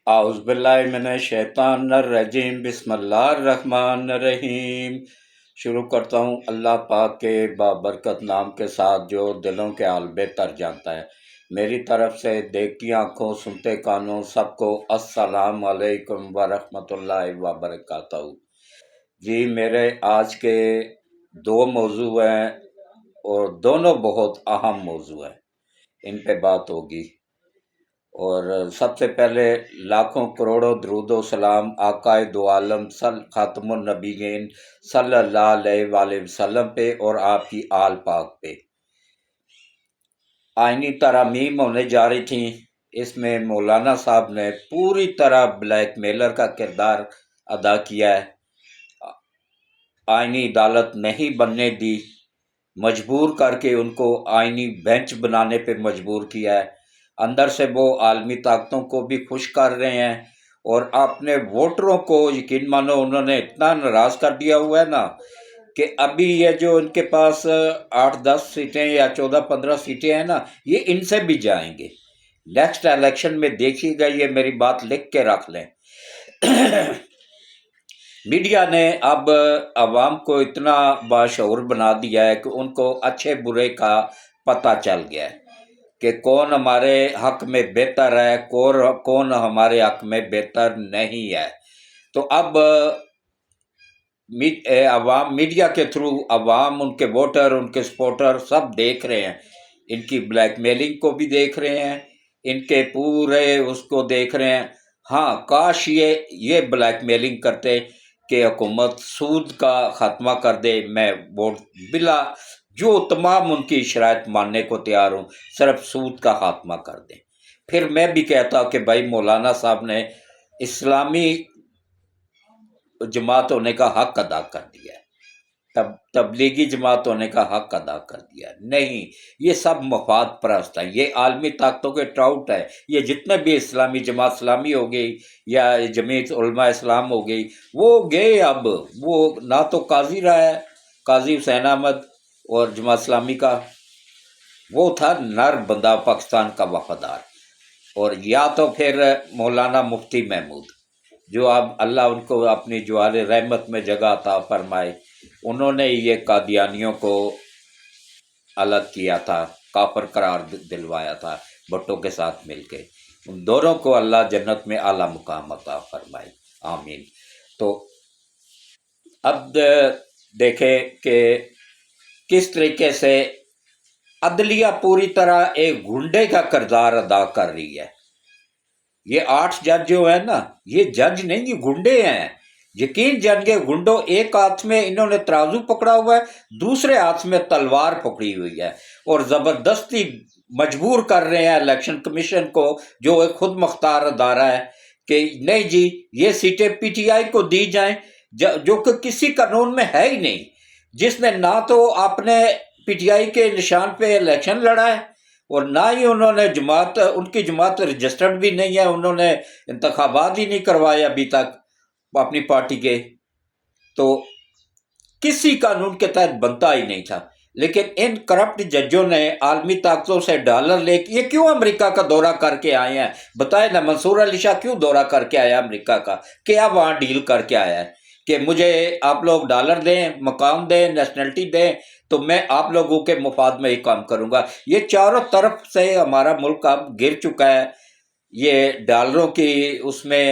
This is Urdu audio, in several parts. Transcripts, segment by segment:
اعوذ باللہ من الشیطان الرجیم، بسم اللہ الرحمن الرحیم۔ شروع کرتا ہوں اللہ پاک کے بابرکت نام کے ساتھ جو دلوں کے حال بہتر جانتا ہے۔ میری طرف سے دیکھتی آنکھوں سنتے کانوں سب کو السلام علیکم ورحمۃ اللہ وبرکاتہ۔ جی، میرے آج کے دو موضوع ہیں اور دونوں بہت اہم موضوع ہیں، ان پہ بات ہوگی۔ اور سب سے پہلے لاکھوں کروڑوں درود و سلام آقا دو عالم خاتم النبیین صلی اللہ علیہ وآلہ وسلم پہ اور آپ کی آل پاک پہ۔ آئینی ترامیم ہونے جا رہی تھیں، اس میں مولانا صاحب نے پوری طرح بلیک میلر کا کردار ادا کیا ہے، آئینی عدالت نہیں بننے دی، مجبور کر کے ان کو آئینی بینچ بنانے پہ مجبور کیا ہے۔ اندر سے وہ عالمی طاقتوں کو بھی خوش کر رہے ہیں اور اپنے ووٹروں کو یقین مانو انہوں نے اتنا ناراض کر دیا ہوا ہے نا کہ ابھی یہ جو ان کے پاس 8-10 سیٹیں یا 14-15 سیٹیں ہیں نا، یہ ان سے بھی جائیں گے نیکسٹ الیکشن میں، دیکھیے گا، یہ میری بات لکھ کے رکھ لیں۔ میڈیا نے اب عوام کو اتنا باشعور بنا دیا ہے کہ ان کو اچھے برے کا پتہ چل گیا ہے کہ کون ہمارے حق میں بہتر ہے، کون ہمارے حق میں بہتر نہیں ہے۔ تو اب عوام میڈیا کے تھرو عوام، ان کے ووٹر، ان کے سپورٹر سب دیکھ رہے ہیں، ان کی بلیک میلنگ کو بھی دیکھ رہے ہیں، ان کے پورے اس کو دیکھ رہے ہیں۔ ہاں، کاش یہ بلیک میلنگ کرتے کہ حکومت سود کا خاتمہ کر دے، میں ووٹ بلا جو تمام ان کی شرائط ماننے کو تیار ہوں، صرف سود کا خاتمہ کر دیں۔ پھر میں بھی کہتا ہوں کہ بھائی مولانا صاحب نے اسلامی جماعت ہونے کا حق ادا کر دیا ہے، تبلیغی جماعت ہونے کا حق ادا کر دیا ہے۔ نہیں، یہ سب مفاد پرست ہیں، یہ عالمی طاقتوں کے ٹراؤٹ ہے۔ یہ جتنے بھی اسلامی جماعت اسلامی ہو گئی یا جمعیت علماء اسلام ہو گئی، وہ گئے، اب وہ نہ تو قاضی رہا ہے، قاضی حسین احمد، اور جماعت اسلامی کا وہ تھا نر بندہ پاکستان کا وفادار، اور یا تو پھر مولانا مفتی محمود، جو اب اللہ ان کو اپنی جوار رحمت میں جگہ عطا فرمائے، انہوں نے یہ قادیانیوں کو الگ کیا تھا، کافر قرار دلوایا تھا بھٹو کے ساتھ مل کے۔ ان دونوں کو اللہ جنت میں اعلیٰ مقام عطا فرمائے، آمین۔ تو اب دیکھیں کہ کس طریقے سے عدلیہ پوری طرح ایک گنڈے کا کردار ادا کر رہی ہے۔ یہ 8 جج جو ہیں نا، یہ جج نہیں، یہ گنڈے ہیں۔ یقین جانگے گنڈوں، ایک ہاتھ میں انہوں نے ترازو پکڑا ہوا ہے، دوسرے ہاتھ میں تلوار پکڑی ہوئی ہے، اور زبردستی مجبور کر رہے ہیں الیکشن کمیشن کو، جو ایک خود مختار ادارہ ہے، کہ نہیں جی یہ سیٹیں پی ٹی آئی کو دی جائیں، جو کہ کسی قانون میں ہے ہی نہیں، جس نے نہ تو اپنے پی ٹی آئی کے نشان پہ الیکشن لڑا ہے، اور نہ ہی انہوں نے ان کی جماعت رجسٹرڈ بھی نہیں ہے، انہوں نے انتخابات ہی نہیں کروائے ابھی تک اپنی پارٹی کے، تو کسی قانون کے تحت بنتا ہی نہیں تھا۔ لیکن ان کرپٹ ججوں نے عالمی طاقتوں سے ڈالر لے کے، یہ کیوں امریکہ کا دورہ کر کے آئے ہیں؟ بتائے نا، منصور علی شاہ کیوں دورہ کر کے آیا امریکہ کا؟ کیا وہاں ڈیل کر کے آیا ہے کہ مجھے آپ لوگ ڈالر دیں، مقام دیں، نیشنلٹی دیں، تو میں آپ لوگوں کے مفاد میں ہی کام کروں گا۔ یہ چاروں طرف سے ہمارا ملک اب گر چکا ہے یہ ڈالروں کی اس میں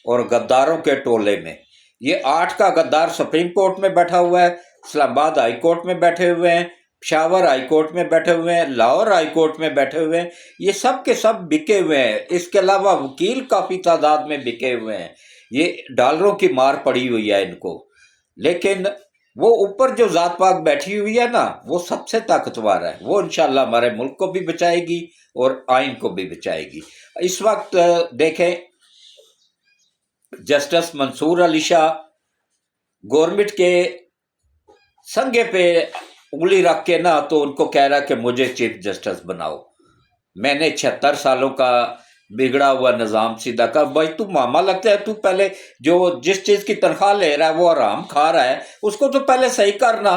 اور غداروں کے ٹولے میں۔ یہ 8 کا غدار سپریم کورٹ میں بیٹھا ہوا ہے، اسلام آباد ہائی کورٹ میں بیٹھے ہوئے ہیں، پشاور ہائی کورٹ میں بیٹھے ہوئے ہیں، لاہور ہائی کورٹ میں بیٹھے ہوئے ہیں، یہ سب کے سب بکے ہوئے ہیں۔ اس کے علاوہ وکیل کافی تعداد میں بکے ہوئے ہیں، یہ ڈالروں کی مار پڑی ہوئی ہے ان کو۔ لیکن وہ اوپر جو ذات پاک بیٹھی ہوئی ہے نا، وہ سب سے طاقتور ہے، وہ انشاءاللہ ہمارے ملک کو بھی بچائے گی اور آئین کو بھی بچائے گی۔ اس وقت دیکھیں جسٹس منصور علی شاہ گورنمنٹ کے سنگے پہ انگلی رکھ کے نا، تو ان کو کہہ رہا کہ مجھے چیف جسٹس بناؤ۔ میں نے 76 سالوں کا بگڑا ہوا نظام سیدھا کر، بھائی تو ماما لگتا ہے، تو پہلے جو جس چیز کی تنخواہ لے رہا ہے وہ حرام کھا رہا ہے، اس کو تو پہلے صحیح کرنا،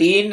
3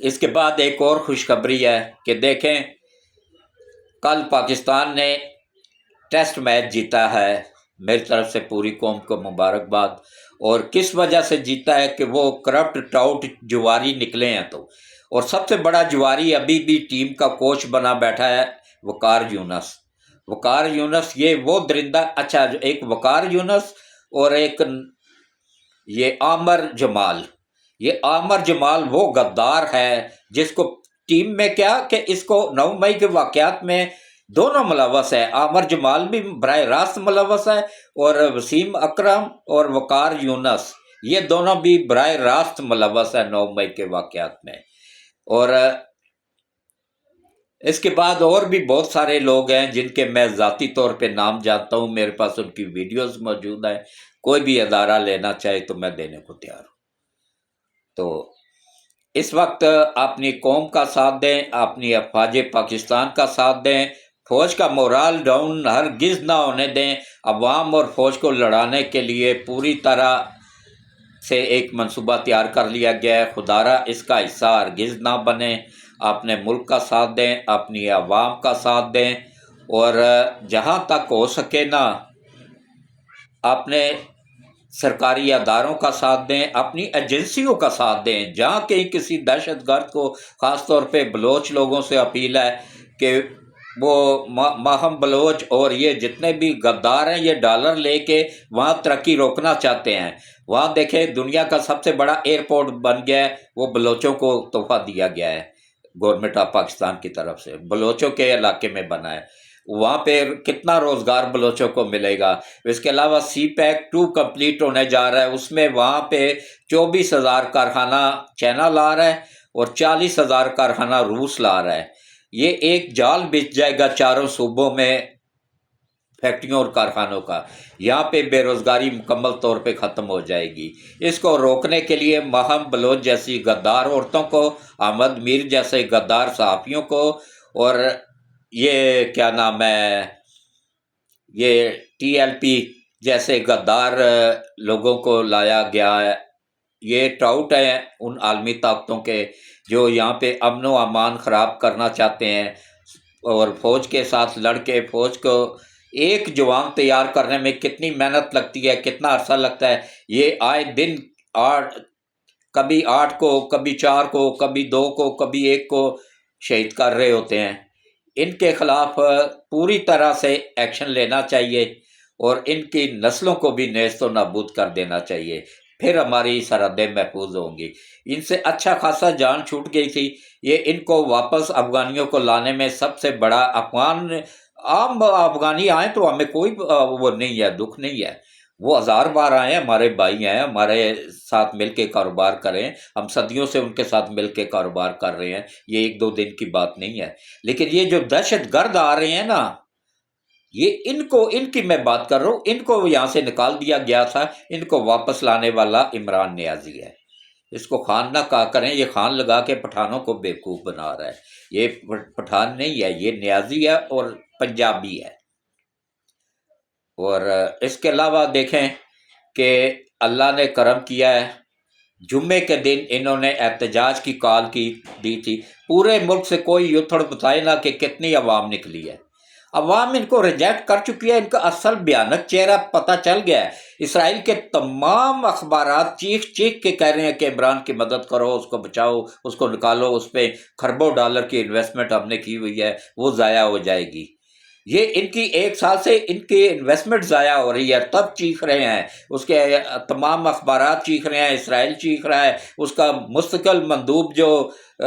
اس کے بعد ایک اور خوشخبری ہے کہ دیکھیں کل پاکستان نے ٹیسٹ میچ جیتا ہے، میری طرف سے پوری قوم کو مبارکباد۔ اور کس وجہ سے جیتا ہے کہ وہ کرپٹ ٹاؤٹ جواری نکلے ہیں تو، اور سب سے بڑا جواری ابھی بھی ٹیم کا کوچ بنا بیٹھا ہے وقار یونس۔ وقار یونس یہ وہ درندہ، اچھا ایک وقار یونس اور ایک یہ عامر جمال، یہ عامر جمال وہ غدار ہے جس کو ٹیم میں کیا کہ اس کو 9 مئی کے واقعات میں دونوں ملوث ہے، عامر جمال بھی براہ راست ملوث ہے، اور وسیم اکرم اور وقار یونس یہ دونوں بھی براہ راست ملوث ہے 9 مئی کے واقعات میں۔ اور اس کے بعد اور بھی بہت سارے لوگ ہیں جن کے میں ذاتی طور پہ نام جانتا ہوں، میرے پاس ان کی ویڈیوز موجود ہیں، کوئی بھی ادارہ لینا چاہے تو میں دینے کو تیار ہوں۔ تو اس وقت اپنی قوم کا ساتھ دیں، اپنی افواج پاکستان کا ساتھ دیں، فوج کا مورال ڈاؤن ہرگز نہ ہونے دیں۔ عوام اور فوج کو لڑانے کے لیے پوری طرح سے ایک منصوبہ تیار کر لیا گیا ہے، خدارہ اس کا حصہ ہرگز نہ بنے۔ اپنے ملک کا ساتھ دیں، اپنی عوام کا ساتھ دیں، اور جہاں تک ہو سکے نا اپنے سرکاری اداروں کا ساتھ دیں، اپنی ایجنسیوں کا ساتھ دیں۔ جہاں کہیں کسی دہشت گرد کو، خاص طور پہ بلوچ لوگوں سے اپیل ہے کہ وہ ماہم بلوچ اور یہ جتنے بھی غدار ہیں یہ ڈالر لے کے وہاں ترقی روکنا چاہتے ہیں۔ وہاں دیکھیں دنیا کا سب سے بڑا ایئرپورٹ بن گیا ہے، وہ بلوچوں کو تحفہ دیا گیا ہے گورنمنٹ آف پاکستان کی طرف سے، بلوچوں کے علاقے میں بنا ہے۔ وہاں پہ کتنا روزگار بلوچوں کو ملے گا۔ اس کے علاوہ سی پیک 2 کمپلیٹ ہونے جا رہا ہے، اس میں وہاں پہ 24,000 کارخانہ چائنا لا رہا ہے اور 40,000 کارخانہ روس لا رہا ہے۔ یہ ایک جال بچ جائے گا چاروں صوبوں میں فیکٹریوں اور کارخانوں کا، یہاں پہ بے روزگاری مکمل طور پہ ختم ہو جائے گی۔ اس کو روکنے کے لیے ماہم بلوچ جیسی غدار عورتوں کو، احمد میر جیسے غدار صحافیوں کو، اور یہ کیا نام ہے یہ TLP جیسے غدار لوگوں کو لایا گیا ہے۔ یہ ٹراؤٹ ہیں ان عالمی طاقتوں کے جو یہاں پہ امن و امان خراب کرنا چاہتے ہیں، اور فوج کے ساتھ لڑ کے فوج کو ایک جوان تیار کرنے میں کتنی محنت لگتی ہے، کتنا عرصہ لگتا ہے۔ یہ آئے دن کبھی 8 کو، کبھی 4 کو، کبھی 2 کو، کبھی 1 کو شہید کر رہے ہوتے ہیں۔ ان کے خلاف پوری طرح سے ایکشن لینا چاہیے اور ان کی نسلوں کو بھی نیست و نابود کر دینا چاہیے، پھر ہماری سرحدیں محفوظ ہوں گی۔ ان سے اچھا خاصا جان چھوٹ گئی تھی، یہ ان کو واپس افغانیوں کو لانے میں سب سے بڑا عام افغانی آئیں تو ہمیں کوئی وہ نہیں ہے، دکھ نہیں ہے، وہ 1000 بار آئے ہیں، ہمارے بھائی ہیں، ہمارے ساتھ مل کے کاروبار کریں، ہم صدیوں سے ان کے ساتھ مل کے کاروبار کر رہے ہیں، یہ 1-2 دن کی بات نہیں ہے۔ لیکن یہ جو دہشت گرد آ رہے ہیں نا، یہ ان کی میں بات کر رہا ہوں، ان کو یہاں سے نکال دیا گیا تھا، ان کو واپس لانے والا عمران نیازی ہے۔ اس کو خان نہ کہا کریں، یہ خان لگا کے پٹھانوں کو بیوقوف بنا رہا ہے۔ یہ پٹھان نہیں ہے، یہ نیازی ہے اور پنجابی ہے۔ اور اس کے علاوہ دیکھیں کہ اللہ نے کرم کیا ہے، جمعے کے دن انہوں نے احتجاج کی کال دی تھی، پورے ملک سے کوئی یوتھڑ بتائے نہ کہ کتنی عوام نکلی ہے۔ عوام ان کو ریجیکٹ کر چکی ہے، ان کا اصل بھیانک چہرہ پتہ چل گیا ہے۔ اسرائیل کے تمام اخبارات چیخ چیخ کے کہہ رہے ہیں کہ عمران کی مدد کرو، اس کو بچاؤ، اس کو نکالو، اس پہ کھربوں ڈالر کی انویسٹمنٹ ہم نے کی ہوئی ہے، وہ ضائع ہو جائے گی۔ یہ ان کی 1 سال سے ان کی انویسٹمنٹ ضائع ہو رہی ہے، تب چیخ رہے ہیں، اس کے تمام اخبارات چیخ رہے ہیں، اسرائیل چیخ رہا ہے، اس کا مستقل مندوب جو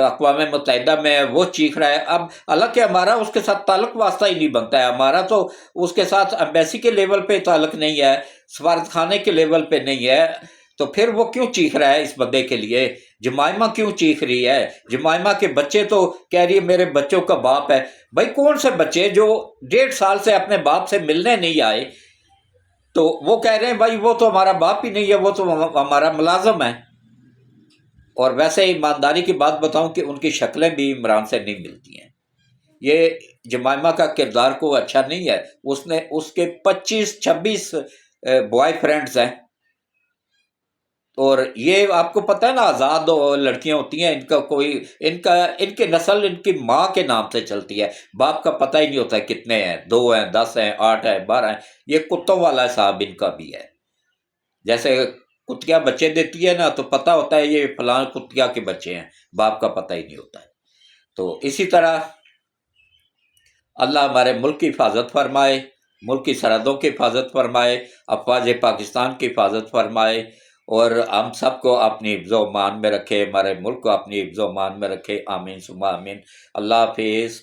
اقوام متحدہ میں ہے وہ چیخ رہا ہے۔ اب حالانکہ ہمارا اس کے ساتھ تعلق واسطہ ہی نہیں بنتا ہے، ہمارا تو اس کے ساتھ ایمبیسی کے لیول پہ تعلق نہیں ہے، سفارت خانے کے لیول پہ نہیں ہے، تو پھر وہ کیوں چیخ رہا ہے اس بندے کے لیے؟ جمائمہ کیوں چیخ رہی ہے؟ جمائمہ کے بچے تو کہہ رہی ہے میرے بچوں کا باپ ہے۔ بھائی کون سے بچے جو 1.5 سال سے اپنے باپ سے ملنے نہیں آئے، تو وہ کہہ رہے ہیں بھائی وہ تو ہمارا باپ ہی نہیں ہے، وہ تو ہمارا ملازم ہے۔ اور ویسے ایمانداری کی بات بتاؤں کہ ان کی شکلیں بھی عمران سے نہیں ملتی ہیں۔ یہ جمائمہ کا کردار کو اچھا نہیں ہے، اس کے 25-26 بوائے فرینڈز ہیں، اور یہ آپ کو پتہ ہے نا، آزاد لڑکیاں ہوتی ہیں، ان کا کوئی ان کے نسل ان کی ماں کے نام سے چلتی ہے، باپ کا پتہ ہی نہیں ہوتا ہے کتنے ہیں، 2 ہیں، 10 ہیں، 8 ہیں، 12 ہیں۔ یہ کتوں والا حساب ان کا بھی ہے، جیسے کتیا بچے دیتی ہے نا تو پتہ ہوتا ہے یہ فلاں کتیا کے بچے ہیں، باپ کا پتہ ہی نہیں ہوتا ہے۔ تو اسی طرح اللہ ہمارے ملک کی حفاظت فرمائے، ملک کی سرحدوں کی حفاظت فرمائے، افواج پاکستان کی حفاظت فرمائے، اور ہم سب کو اپنی حفظ و امان میں رکھے، ہمارے ملک کو اپنی حفظ و امان میں رکھے، آمین ثم آمین۔ اللہ حافظ۔